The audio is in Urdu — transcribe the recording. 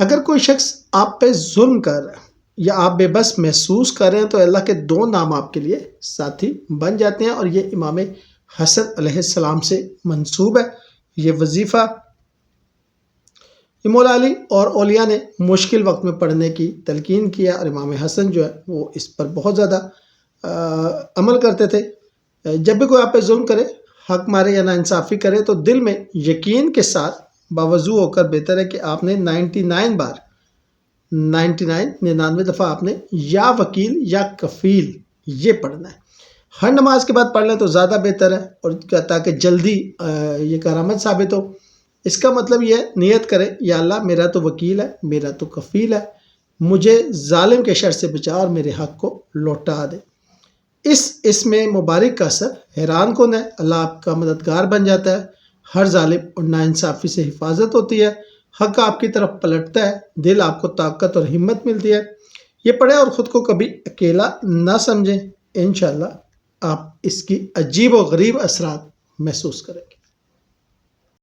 اگر کوئی شخص آپ پہ ظلم کر رہا ہے یا آپ بے بس محسوس کر رہے ہیں تو اللہ کے 2 نام آپ کے لیے ساتھی بن جاتے ہیں، اور یہ امام حسن علیہ السلام سے منسوب ہے۔ یہ وظیفہ مولا علی اور اولیاء نے مشکل وقت میں پڑھنے کی تلقین کیا، اور امام حسن جو ہے وہ اس پر بہت زیادہ عمل کرتے تھے۔ جب بھی کوئی آپ پہ ظلم کرے، حق مارے یا ناانصافی کرے، تو دل میں یقین کے ساتھ باوضو ہو کر بہتر ہے کہ آپ نے 99 دفعہ آپ نے یا وکیل یا کفیل یہ پڑھنا ہے۔ ہر نماز کے بعد پڑھ لیں تو زیادہ بہتر ہے، اور تاکہ جلدی یہ کرامت ثابت ہو۔ اس کا مطلب یہ نیت کرے، یا اللہ میرا تو وکیل ہے، میرا تو کفیل ہے، مجھے ظالم کے شر سے بچا اور میرے حق کو لوٹا دے۔ اس میں مبارک کا اثر حیران کن ہے۔ اللہ آپ کا مددگار بن جاتا ہے، ہر ظالم اور ناانصافی سے حفاظت ہوتی ہے، حق آپ کی طرف پلٹتا ہے، دل آپ کو طاقت اور ہمت ملتی ہے۔ یہ پڑھیں اور خود کو کبھی اکیلا نہ سمجھیں، انشاءاللہ آپ اس کی عجیب و غریب اثرات محسوس کریں گے۔